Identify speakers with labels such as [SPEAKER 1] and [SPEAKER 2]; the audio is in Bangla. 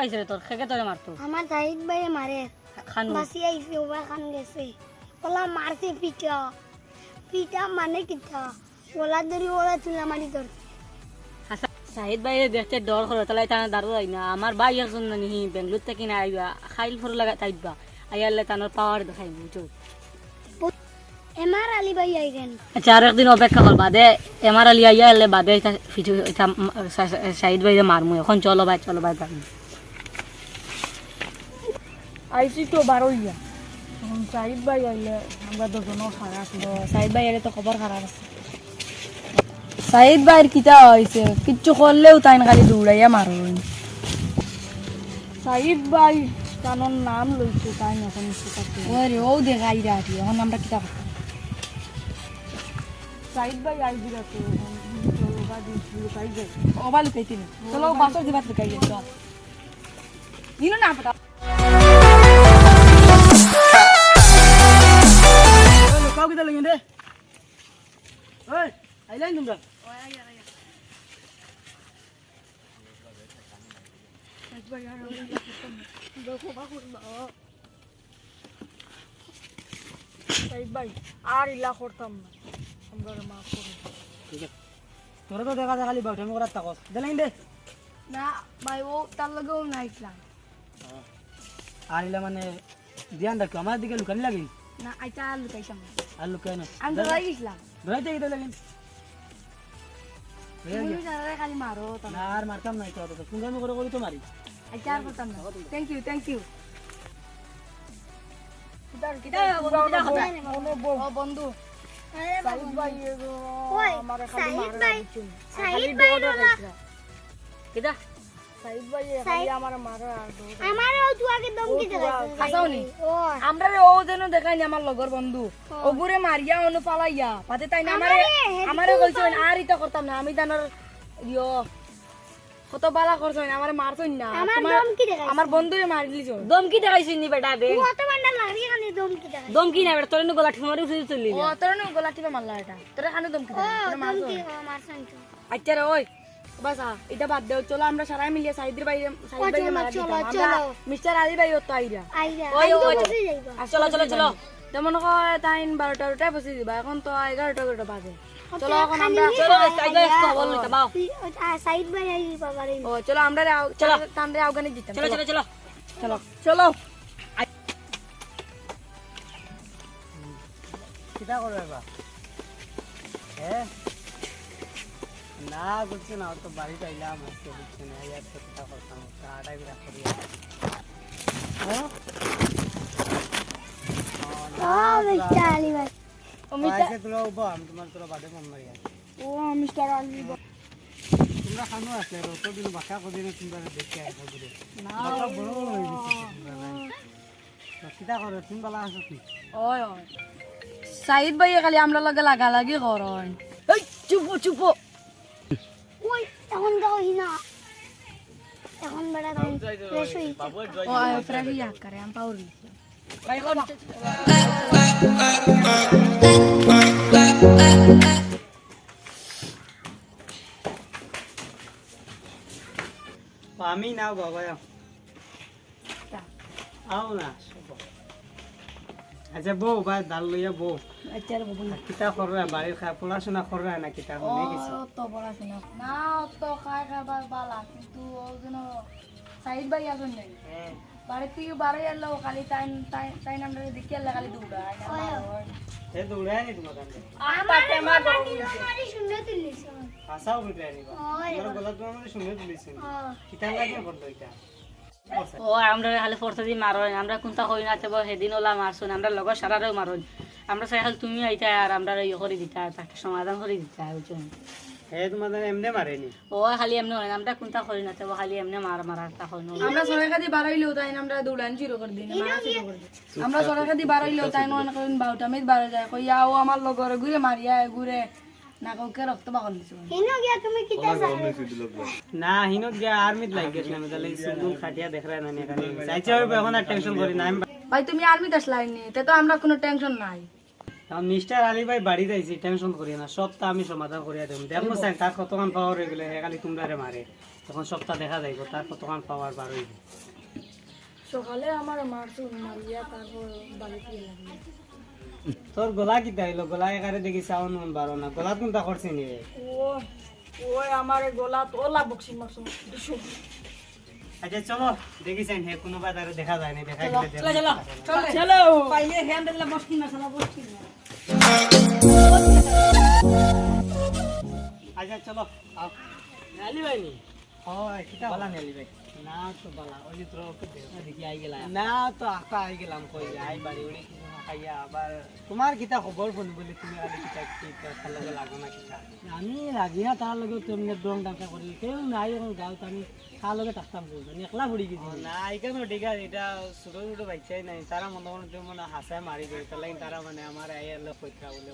[SPEAKER 1] লাগাইছে রে তোর খেকে তোরে মারতো
[SPEAKER 2] আমার জাহিদ ভাই মারে
[SPEAKER 1] খানু
[SPEAKER 2] বাসি আইছে ওবা খান গেছে ওলা মারছে পিটা পিটা মানে কিটা ওলা ধরি ওলা চুলা মারি ধর
[SPEAKER 1] শাহিদ ভাই দেখতে ডর করে তাহলে তানা দাঁড়ো যাই না আমার ভাই একজন নানি বেঙ্গলোর থেকে না আইবা খাইল ফর লাগা তাইবা আইয়ালে তানোর পাওয়ার দেখাই বুঝছো
[SPEAKER 2] এমআর আলী ভাই আইরেন
[SPEAKER 1] আচ্ছা আর একদিন অপেক্ষা কর বাদে এমার আলী আইয়া এলে বাদে এটা ফিচু এটা শাহিদ ভাই মারমু এখন চলো ভাই যাবি
[SPEAKER 3] আইসি তো বারোইয়া এখন সাহিদ ভাই আইলে আমরা দুজনও খারাপ সাহিদ ভাই আইলে তো খবর খারাপ আছে সাহিদ ভাইয়ের কিতা হয়েছে কিচ্ছু করলেও তাই খালি দৌড়াইয়া মারুন সাহিদ ভাই তার নাম লইছে তাই এখন ওরে ও দেখাই রাখি এখন আমরা কিতা করতাম সাহিদ ভাই আই দিলা তো লুকাই যাই ওবা লুকাইতে নি চলো বাসর দিবার লুকাই যাই চল নিনো না পটা
[SPEAKER 1] লুকাও কিতা লাগেন রে ওই আইলেন তোমরা
[SPEAKER 3] সাহিদ ভাই আর ইলা করতাম না আমরা মাফ করুন
[SPEAKER 1] ঠিক আছে তোরা তো দেখা যায় খালি বাউটামি করার তাকস দিলেন দে
[SPEAKER 3] না ভাই ও তার লগেও নাইছিলাম
[SPEAKER 1] আইলা মানে ধ্যান রাখো আমার দিকে লুকানি লাগেন
[SPEAKER 3] না আইতা আর লুকাইছিলাম
[SPEAKER 1] আর লুকায় না
[SPEAKER 3] আমি তো গেছিলাম
[SPEAKER 1] ধরাইতে গিয়ে লাগেন
[SPEAKER 3] তুমি জানালে খালি মারো
[SPEAKER 1] না আর মারতাম না তো তুমি আমি করে তো মারি
[SPEAKER 3] আইতা আর করতাম না থ্যাংক ইউ ও বন্ধু সাহিদ ভাই
[SPEAKER 2] ওই
[SPEAKER 3] আমার
[SPEAKER 2] সাহিদ ভাই
[SPEAKER 1] কিটা
[SPEAKER 3] সাহিদ ভাই খালি আমার মারা
[SPEAKER 2] আমারও তুই আগে দমকি দেখাইছ
[SPEAKER 3] হাসাওনি
[SPEAKER 2] ও
[SPEAKER 3] আমরা ও যেন দেখাইনি আমার লগর বন্ধু ওগুরে মারিয়া অনু ফালাইয়া পাতে তাই না আমারে কইছ আর ইতা করতাম না আমি জানার ইয়ো কত বালা করছ না আমারে মারছই না
[SPEAKER 2] আমার দমকি দেখাইছ
[SPEAKER 3] আমার বন্ধুরে মারি দিলিছ
[SPEAKER 1] দমকি দেখাইছিস নি বেটা বে
[SPEAKER 2] কত বান্ডা লাগি কানে দমকি দেখাইছ
[SPEAKER 1] দমকি না বেটা তোর গলা ঠিক মারি উঠে চলি
[SPEAKER 3] ও তোর না গলা টিপে মারলা এটা তোর খানে দমকি দে তোর মারছ
[SPEAKER 2] দমকি মারছন তো
[SPEAKER 3] আচ্ছা রে ওই বাস এটা বাদ দেও চলো আমরা সবাই মিলে সাইদের বাইরে সাইদ বাইরে মারা দিতাম আমরা মিস্টার আলী ভাই ওতো আইরা
[SPEAKER 2] আইরা
[SPEAKER 3] ওই ওই
[SPEAKER 1] চলো চলো চলো
[SPEAKER 3] তেমন হয় তাই 12টা বসে দিবা এখন তো 11টা বাজে চলো এখন আমরা
[SPEAKER 1] চলো সাইডে খবর লইতা বাও
[SPEAKER 2] সাইদ ভাই আই বাবারে
[SPEAKER 3] ও চলো আমরা চলো তান্ডে আফগানি দিতাম
[SPEAKER 1] চলো চলো চলো
[SPEAKER 3] চলো চলো
[SPEAKER 1] কিটা করবে বা হ্যাঁ না বুঝছি না তো বাড়ি পাইলাম আজকে বুঝছি না ইয়ার তো কিটা করতাম আটাই বিরা করি হ্যাঁ
[SPEAKER 2] ও মিস্টার আলী ভাই
[SPEAKER 3] ও মিস্টার
[SPEAKER 1] আজকে তোরা উবা আমি তোমার তোরা বাদে ফোন মারি
[SPEAKER 3] ও মিস্টার আলী
[SPEAKER 1] তোমরা খানো আসলে তো দিন বাসা করে দিন তোমরা দেখে আইছো ঘুরে না বড় হয়ে গেছে তোমরা কিটা করো তুমি বালা আছো কি
[SPEAKER 3] ওই ওই সাইদ ভাই খালি আমরা লগে লাগি করন এই চুপ
[SPEAKER 2] ওই এখন যাও হিনা এখন বড় দাম ফ্রেশ হই
[SPEAKER 3] ও ফ্রেশ ইয়া করে আম পাউর ভাই কোন
[SPEAKER 1] আমি না বাবা আও না আচ্ছা বউ বা দাল লইয়া বউ
[SPEAKER 3] আচ্ছা রে বাবু
[SPEAKER 1] কিতা কররা বাড়ির পড়াশোনা কররা না কিতা শুনে গেছি
[SPEAKER 3] তো পড়াশোনা না তো খাবার বালা কিন্তু ও যেন সাইদ ভাই আসুন নাই বাড়ি থেকে বাড়ি এলো খালি তাই আমরা দেখি এলো খালি দৌড়ায়
[SPEAKER 1] এ দৌড়ায় নি তোমার কাছে
[SPEAKER 2] আমার মারি শুনে তুলিছ
[SPEAKER 1] আসাও বিটাই নি তোমার গলা তোমার শুনে তুলিছ কিতা লাগে করতে এটা ও আমরা খালি ফোর্স দি মারন আমরা কোনটা কই না তবে সেদিন ওলা মারছুন আমরা লগর সারারেও মারন আমরা চাই খালি তুমি আইতা আর আমরা ইয়ে করে দিতা তাকে সমাধান করে দিতা বুঝছো হে তোমাদের এমনে মারেনি ও খালি এমনে হয় আমরা কোনটা কই না তবে খালি এমনে মারতা হয় না
[SPEAKER 3] আমরা সরকার দি বাড়াইলেও তাই আমরা দৌড়ান শুরু করে দিই আমরা সরকার দি বাড়াইলেও তাই মনে করেন 12টা মিনিট বাড়ে যায় কই আও আমার লগর ঘুরে মারিয়া ঘুরে না কাউকে রক্ত বাকল দিছো
[SPEAKER 2] হিনো গিয়া তুমি কিতা
[SPEAKER 1] না হিনো গিয়া আর্মিত লাগ গেছ না তাহলে সুন্দর খাটিয়া দেখ রা না এখানে চাইছে হবে এখন আর টেনশন করি না
[SPEAKER 3] ভাই তুমি আর্মিতে আসলাই নি তে তো আমরা কোনো টেনশন নাই
[SPEAKER 4] মিস্টার আলী ভাই বাড়ি যাইছি, টেনশন করিও না, সবটা আমি সমাধান করিয়া দেব। দেখবো স্যার তার কতক্ষণ পাওয়ার হয়ে গেলে খালি তোমরা মারে, তখন সবটা দেখা যাইব তার কতক্ষণ পাওয়ার বার হইব।
[SPEAKER 3] সকালে আমার মারছুন, মারিয়া তারপর বাড়িতে লাগলো।
[SPEAKER 4] তোর গলা কি তাইলো? গলা একারে দেখি সাউন্ড মন বারো না, গলা কোনটা করছি নি?
[SPEAKER 3] ওই আমার গলা তোলা বক্সি মারছো।
[SPEAKER 4] আচ্ছা চলো দেখিছেন হে কোনো বাদ আর দেখা যায় না, দেখা গেলে
[SPEAKER 1] চলো চলো চলো
[SPEAKER 3] চলো
[SPEAKER 1] পাইলে হ্যান্ড দিলা বসকি না চলো বসকি না।
[SPEAKER 4] আচ্ছা চলো আও।
[SPEAKER 1] আলি ভাই নি
[SPEAKER 4] হয় কিটা
[SPEAKER 1] বলা নি আলি ভাই
[SPEAKER 4] না তো বালা ওই যে তোর ওকে দেও।
[SPEAKER 1] দেখি আই গেলা
[SPEAKER 4] না তো আকা আই গেলাম কই আই বাড়ি উড়ি কিছু না খাইয়া আবার তোমার কিটা খবর ফোন বলি তুমি আলি কিটা কিটা খালাগে লাগো না কিটা?
[SPEAKER 1] আমি লাগি না তার লগে তেমনি ডং ডাকা করি কেউ নাই এখন গাঁত আমি তার লগে থাকতাম বলতো একলা পড়ি গেছি।
[SPEAKER 4] না এখানে ঠিক আছে, এটা ছোট ছোট বাচ্চাই নাই, তারা মনে মনে মানে হাসায় মারি করে তাহলে তারা মানে আমার আইয়ার লোক পরীক্ষা বলে